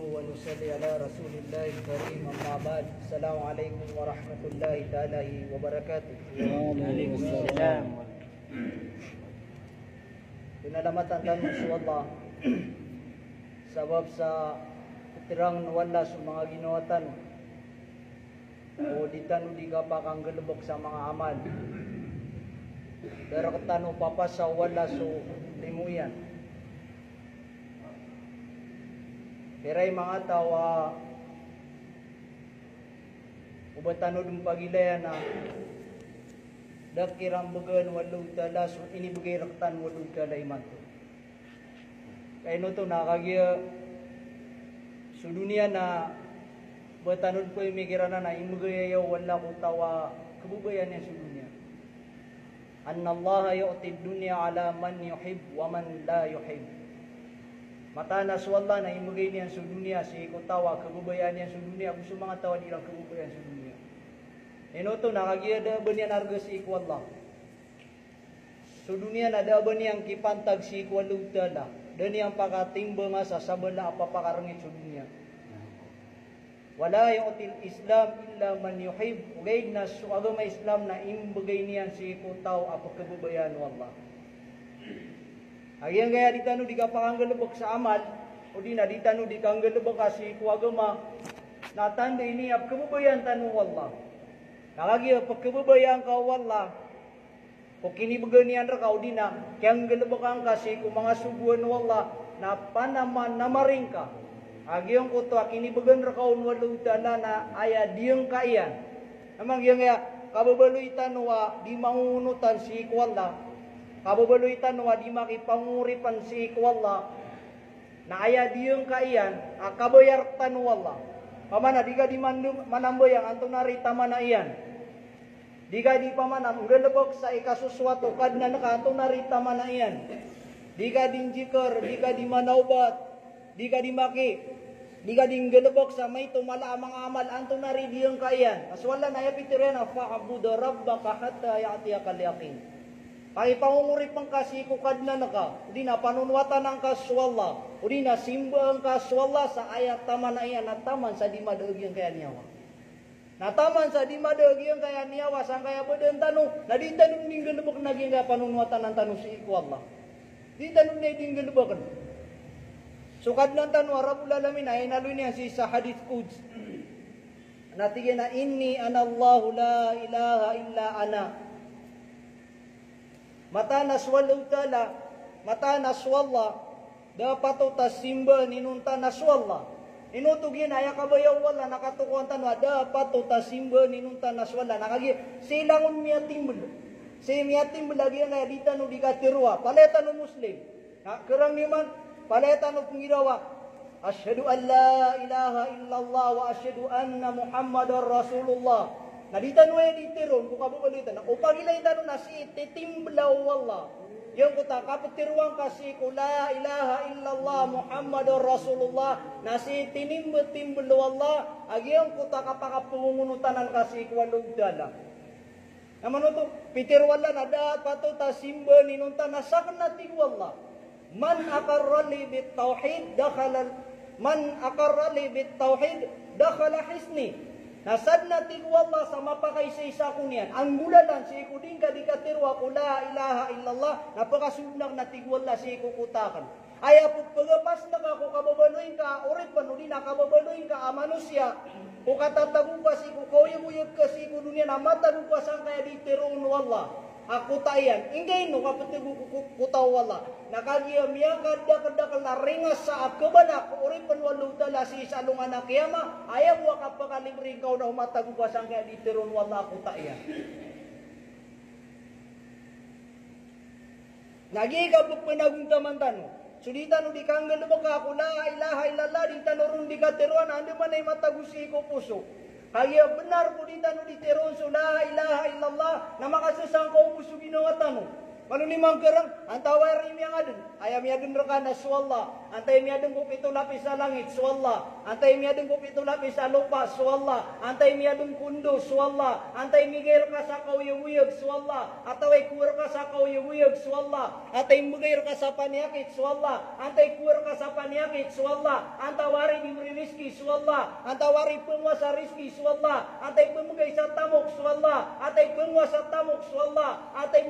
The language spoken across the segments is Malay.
Wa nusalli ala Rasulillah karim amma ba'd. Assalamualaikum warahmatullahi taala wabarakatuh. Waalaikumsalam. Pinalamatan kami sa Allah sabab sa terang wala sa mga ginawatan o di tanu di kapakang galubok sa mga amal. Pero katano papasa wala sa limuyan. Peray mga tawa ubatano dum pagilayan na dakirang bagan walong talas inibigay raktan walong talay man to. Kaya no to nakagya sa dunia na batanod ko imigirana na imagayayaw wala ko tawa kabubayan niya sa dunia. Anna Allah yu'ti dunya ala man yuhib wa man la yuhib. Matanas wala na imagay niya sa dunia si ikotawa kabubayan niya sa dunia gusto mga tawa nilang kabubayan sa dunia. Inoto nakagiyada ba niya narga si ikwallah. Sa dunia na da ba niyang kipantag si ikwalugtala. Da niyang pakatimba nga sa sabala apapakarangit sa dunia. Wala yu'til Islam illa man yuhib. Ugaid na so agama Islam na imbagay niyan si ikotaw apakabubayan wallah. Agyang gaya di tanu di kapakanggalubok sa amal o di na di tanu di kanggalubok kasi kuwagama natanda ini ap kabubayan tanu wallah. Nakagya pagkabubayan ka wallah. O kinibagan niyan ra ka o di na kayang galubok kasi kung mga subuan wallah na panaman na maring ka. Agyang ko to kinibagan ra ka walong tala na aya diyang kaiyan. Amang yang gaya kababaloy tanu di mangunutan si wallah. Kababaloitan wa di makipanguripan si ikwalla na aya diyang kaiyan kabayartan wala. Pamana di ka di manamboyang antong narita mana iyan. Di ka di pamanam galabok sa ikasuswato kad na naka antong narita mana iyan. Di ka din jikar, di ka di manaubat, di ka di maki, di ka din galabok sa may tumala mga amal antong nari diyang kaiyan. Aswala na yapitirin fa'abudu rabbaka hatta ya'tiyakal yaqin. Ay pangungurip ang kasikukad na naka, di na panunwatan ang kaswalla, o di na simba ang kaswalla sa ayat taman na iyan, nataman sa di madaog yung kaya niyawa. Nataman sa di madaog yung kaya niyawa, sang kaya po din tanong, na di tanong ning galubok naging kaya panunwatan ang tanong si ikwalla. Di tanong na yung galubokan. Sukad ng tanong, Rabbul Alamin, ay naloy niya si sa hadith Quds. Natigyan na, inni anallahu la ilaha illa ana. Mata naswal utala, mata naswalla, dapat ta simba ninunta naswalla. Inutugin aya kabayaw wala nakatukuan tanwa, dapat ta simba ninunta naswalla. Nakagi silangon miatimbel. Si miatimbel lagi nga dita no dikatirwa, paleta no muslim. Na kerang niman paleta no pungirawa. Asyhadu an la ilaha illallah wa asyhadu anna Muhammadar Rasulullah. Na di tanu di tiron ko kababalitan na upag ilay tanu na si titimblaw wallah yung kuta kapatiruang kasi ko la ilaha illallah Muhammadur Rasulullah na si tinimblaw wallah agi yung kuta kapakapungunutan kasi ko walugdala naman to pitir wala na dapat to ta simba ninunta na sakna ti wallah man aqarra li bit tauhid dakhala hisni. Nasad na tigwalla sa mapakay sa isa ko niyan. Ang gulalan si ikuding ka di katirwa ko la ilaha illallah. Napakasunak na tigwalla si ikukutakan. Ay apot pagapas na ka kung kababaloy ka. Urit pa nuli na kababaloy ka manusia. Kung katatago ka si kukawiyag ka si ikudunya na matago ka saan kaya di tiroon wala. Ako tayan. Ingay no kapatigo kutaw wala. Nakagiya miya kadakadakal na ringas sa akabala. Kung urit pan walong tala si salungan na kiyama. Ayaw wa kapakalimring ka na umatago ka saan kaya di tiroon wala ako tayan. Nagigabok pinagungtaman tanong. Sudita no di kang galubok ako la ilaha illallah di tanurun di katiruan andi man ay matagusi ko puso. Kaya benar po dita no di tiron so la ilaha illallah na makasusang ko puso ginawa tanong. Panulimang kerang, antawari miyang adun. Ayam miyadun rekan na suwalla. Antay miyadun ko pito lapis sa langit, suwalla. Antay miyadun ko pito lapis sa lupa, suwalla. Antay miyadun kundo, suwalla. Antay migayr ka sa kauyag-uyag, suwalla. Ataway kuwar ka sa kauyag-uyag, suwalla. Antay migayr ka sa panyakit, suwalla. Antay kuwar ka sa panyakit, suwalla. Antawari diberi rizki, suwalla. Antawari penguasa rizki, suwalla. Antay pemugay sa tamok, suwalla. Antay penguasa tamok, suwalla. Antay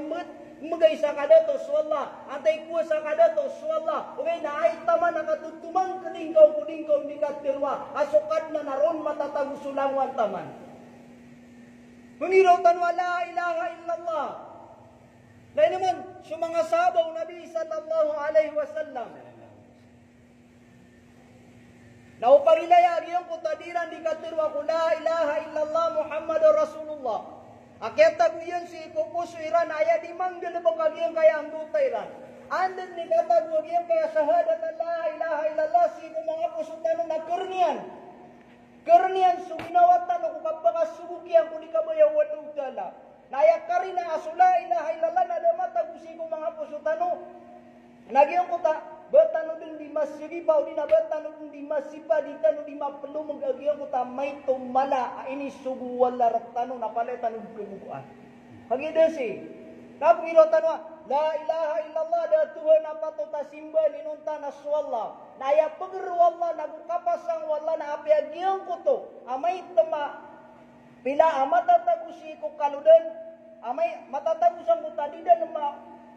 magay sa kadatos wala antay kuwa sa kadatos wala okay na ay tama nakatutumang kalingkaw di katirwa asukat na naron matatagusulangwan taman Muniraw tanwa la ilaha illallah lain naman sa mga sahabaw Nabi sallallahu alaihi wasallam nauparilaya agiyang kutadiran di katirwa ko la ilaha illallah Muhammadur Rasulullah akyat taguyan si kupuso iran aya di manggalabang agiyang kaya ang duta iran. Andan ni katagu agiyang kaya sahadat la ilaha illallah si mga puso tanong na kernian. Kernian suginawatan o kukapakasugukyan kung di kabaya walong dala. Naya karina aso la ilaha illallah na damatagu si mga puso tanong. Nagyang kuta betano din di masjidi pa di na betano din di masipa di tano di mapelu magagiang ko tamay tumala ini sugu wala raktano na pala tano kebukuan hagida si napilo tanwa la ilaha illallah da Tuhan apa to tasimba linunta naswalla naya peger walla nagukapasang walla na api agiang ko to amay tema pila amatatagusi ko kaludan amay matatagusan ko tadi dan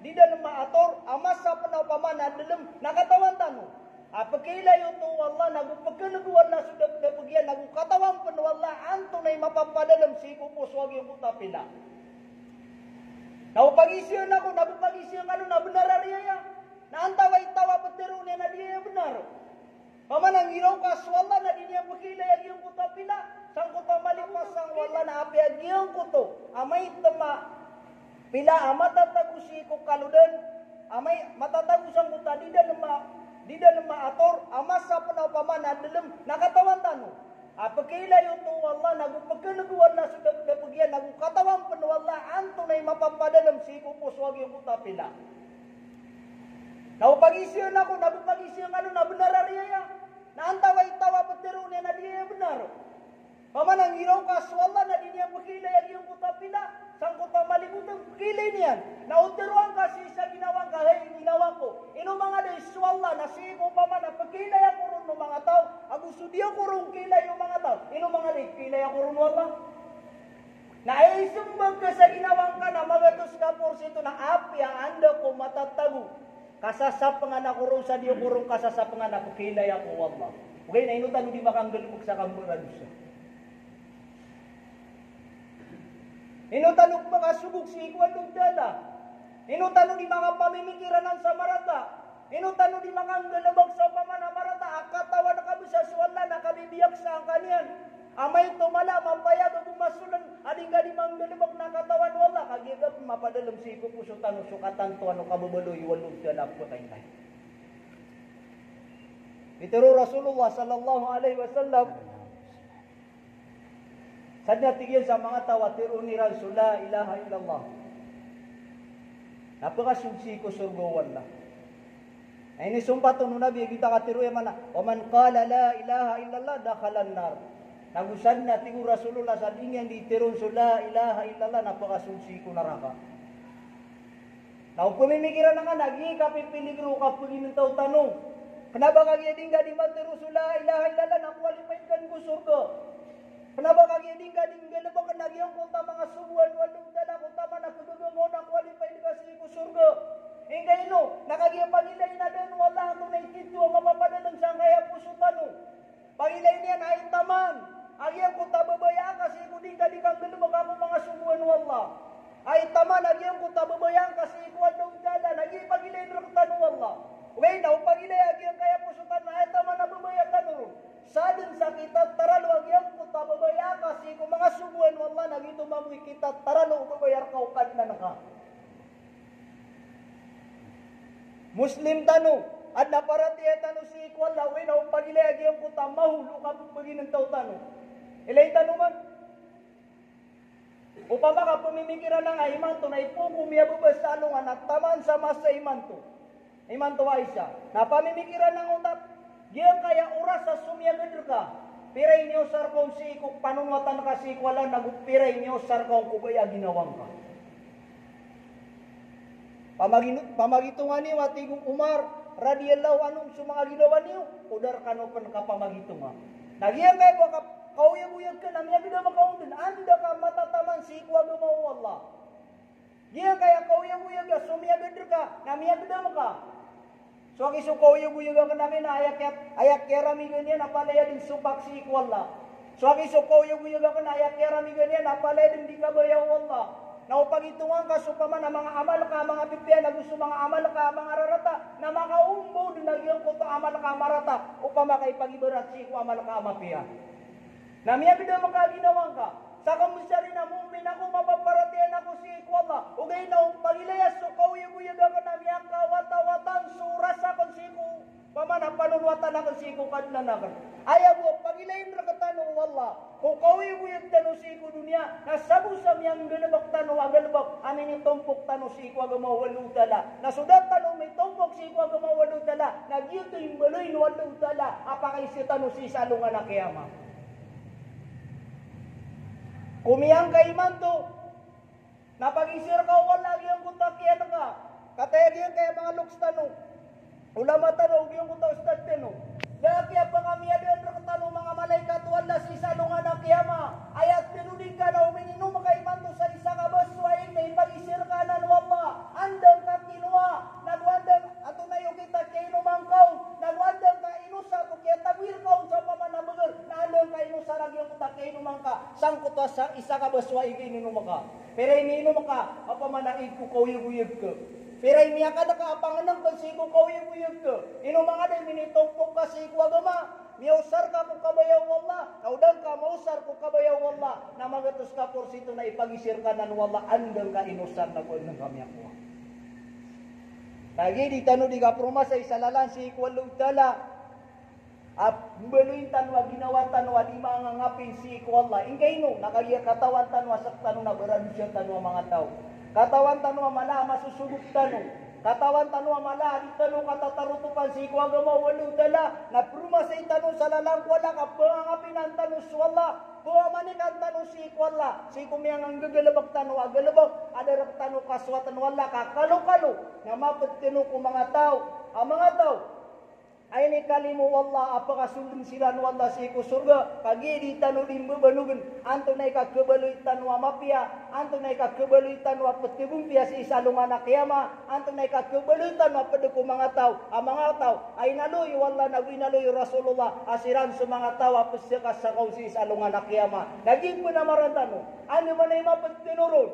di dalam maator amas sa panapamana dalam nakatawan tanu apakila yuto wala nagupagkanaguan na sudah napagyan nagukatawan pan wala anto na mapapadalam si kupos wag yung kutapila naupagisiyon ako nagupagisiyon ano na benar ariya na antaway tawa petero niya na diya benar pamanang iraw ka swalla na di niya pakila yung kutapila sang kutamalipas sang wala na api yung kuto amay tema pila matatagusi ko kaludan amay matatagusan ko ta di dalam maator amas sa panapamana dalam nakatawan tanu apakila yuto wala nagupagkanaguan na sudah napagyan nagukatawan pan wala anto na mapapadalam si kupos wag yung kutapila naupagisiyon ako nagupagisiyon ano na benar ariya na antaway tawa petero niya na diya benar pamanang iraw ka swalla na di niya pakila yung kutapila sang kota malimutan pakilay niyan na utiruan kasi sa ginawang kahay ginawa ko ino mga day swalla na sigo pamana pakilay ako ron ng mga tao agusto di ako ron kilay yung mga tao ino mga day kilay ako ron wala na ay sumbag ka sa ginawang ka na magatos ka porsito na api ang anda ko matatago kasasapangan ako ron sa diyo ko ron kasasapangan ako kilay ako wala okay na inutan di makanggalupog sa kamburan siya inutanong mga sugok si ikuan ng dala. Inutanong di mga pamimikiran ng samarata. Inutanong di mga galabag sa pamanamarata. Akatawa na kami sa suwala na kabibiyak sa ang kanyan. Amay tumala, mampayag ang masulan. Aling gani mga galabag na katawan wala. Kagigap mapadalam si ikupuso tanong sukatan to ano kababaloy walong dala po tayo. Ituro Rasulullah sallallahu alaihi wasallam sadya tigil sa mga tawatir uniran la ilaha illallah. Napakasugsi ko surgo wala. Ay ni sumpa to nung Nabi kita katiru man wa man qala la ilaha illallah dakhalan nar. Nagusan na tigu Rasulullah sa dingyan di tirun la ilaha illallah napakasugsi ko neraka. Tau pemimikiran nga nagi kapipiligro ka pugin tao tanong. Kenapa kagi dingga di matiru la ilaha illallah na qualified kan ko surga? Kenapa kagi dingga lebang kan lagi ang kota mga subuan walong dala kota mana kudugo na qualified kasi ko surga. Hingga ino nakagi pagilay na den wala to na ikito mapapadalang sang kaya puso tanu. Pagilay niyan ay taman. Agi ang kota babaya kasi ko dingga di kang lebang ako mga subuan wala. Ay taman agi ang kota babaya kasi ko walong dala nagi pagilay ro tanu wala. Wey na pagilay agi ang kaya puso tanu ay taman na babaya tanu. Sadin sa kita taralo agyang puta babaya kasi kung mga subuan wala nagito mamuy kita taralo babayar kau kad na naka. Muslim tanu at naparatiya tanu si ikwal lawin na pagilay agyang puta mahulo ka pagin ng tao tanu. Ilay tanu man. Upama ka pamimikiran ng iman to na ipupumiya babasalo nga nagtaman sa masa iman to. Iman to Aisha. Na pamimikiran ng utak. Diyan kaya oras sa sumiyagad ka. Piray niyo sar kong sikok panunwatan ka sikwalan nagpiray niyo sar kong kubaya ginawang ka. Pamagitungan niyo atigong Umar radiyallahu anhu sa mga ginawa niyo. Udar kanopan ka pamagitungan. Nagyan kayo baka kauyag-uyag ka na miyag na makaundin. Anda ka matataman sikwa gumawa Allah. Diyan kaya kauyag-uyag ka sumiyagad ka na miyag na maka. So ang isukauyag-uyag ka namin na ayak kerami ganyan napalaya din supak sikwa Allah. So ang isukauyag-uyag ka na ayak kerami ganyan napalaya din di kabayaw Allah. Na upang itungan ka supaman na mga amal ka, mga pipian na gusto mga amal ka, mga rarata, na makaumbo din nagyang ko amal ka marata, upang makaipagibarat siku amal ka amapiya. Na miya bida makaginawang ka, sa kamusyari na mumin ako, mapaparatian ako siku Allah, ugay na pagilayas, so kauyag-uyag ako na miya kawata-watan, suras ako siku, pamanang panunwatan ako siku kadlanakan. Ayaw mo, pagilayin na katanong Allah, kung kauyag-uyag tanong siku dunia, nasabu sa miyang galabak tanong agalabak, amin itumpok tanong siku agamawalutala. Nasudat tanong may tumpok siku agamawalutala, nagyuto yung baloy walutala, apakay si tanong si salungan na kiyama. Kumiyang kaiman to, napag-isir ka wala yung kutakyan ka, katayagyan kaya mga luks tanong, ulama tanong yung kutak ustad tanong, kaya pa kami adan tanong mga malaikat wala si salungan na kiyama, ayat pinudin ka na uminino makaiman to sa isa ka baswain na ipag-isir ka na wala, andang ka kinuha, nagwandang, ato na yung kita kaya inumangkaw, nagwandang ka inusa, kung kaya tagwil ka sa pamanabagal, na andang ka inusa lagi yung kita kaya inumangka, sangkot sa isa ka baswain kaya inunom ka, pero iniinom ka, apamanaig ko kauyag-uyag ka. Pero imiya ka nakaapanganan kung siku kauyag-uyag ka. Ino mga din, minitumpok ka siku agama. Miyausar ka kung kabayaw Allah. Naudang ka, mausar kung kabayaw Allah. Na magatos ka porsito na ipagisir ka nan wala. Andang ka inusar na kung nang kami ako. Lagi di tanong di ka proma sa isalalan siku alugdala. At baluin tanwa, ginawa tanwa, di mga ngapin siku Allah. Ingkay no, nakagya katawan tanwa, saktan na beradusya tanwa mga tao. Katawan tanwa mala masusubok tanong. Katawan tanwa mala di tanong katatarutupan si kuagama walu dala. Na pruma sa itanong sa lalang wala ka pangapin ang tanong swalla. Puamanin ang tanong si kuwala. Si kumiyang ang gagalabag tanong agalabag. Ada tanong kaswatan wala ka kalo-kalo. Na mapagtinong ko mga tao. Ang mga tao ay ni kalimu wallah apakah sundum silan wallah siku surga kagi di tanu limbu banugun anto nai ka kebaluitan wa mapia anto nai ka kebaluitan wa petibung pia si salungan akiyama anto nai ka kebaluitan wa pedeku mga tao mga tao ay naluy wallah nabi naluy Rasulullah asiran sa mga tao apesya sa kau si salungan akiyama naging penamarantano ano man ay mapetinurun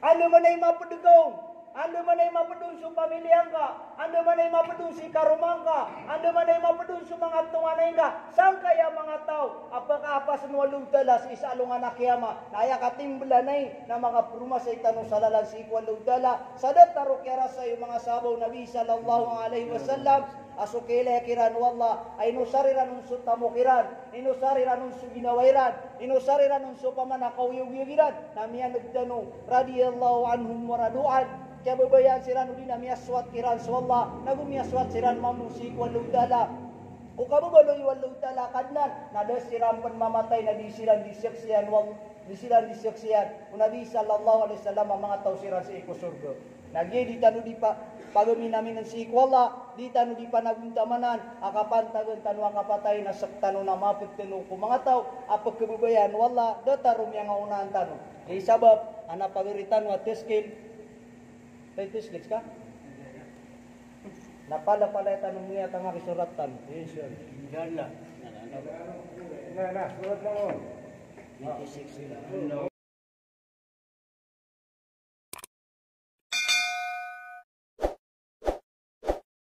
ano man ay mapedegaw. Anda man ay mapedun sa pamilyang ka. Anda man ay mapedun si karumang ka. Anda man ay mapedun sa mga tunganay ka. Saan kaya mga tao? Apakah apa senualung tala si isalungan na kiyama. Na aya katimbelanay na mga pruma sa itanong salalan si ikwalung tala. Sadat taro kera sa mga sabaw Nabi sallallahu alaihi wasallam. Asukile kiran wallah. Ay nusariran unso tamukiran. Inusariran unso ginawairan. Inusariran unso pamanakaw-yugiran. Namiyan nagtanong. Radiyallahu anhum waradu'an. Kaya babayan siran uli na miyaswat kiran swalla. Nagumiyaswat siran mamusik waludala. Kung kababaloy waludala kadnan. Nada siran mamatay na disilan diseksiyan. Disilan diseksiyan. Kung Nabi sallallahu alaihi wasallam ang mga tao siran sa ikusurga. Nagi di tanu di pa pagami namin ng sikwala. Di tanu di pa naguntamanan. Akapantagan tanu akapatay na saktano na mapagtano ko mga tao. Apag kababayan wala. Datarum yang unahan tanu. Di sabab anak pagiritan wa teskin. Taitis gits ka? Napala-pala tanong niya tanga kisuratan. Yes, sir. Dala. Na, surat mo. 26.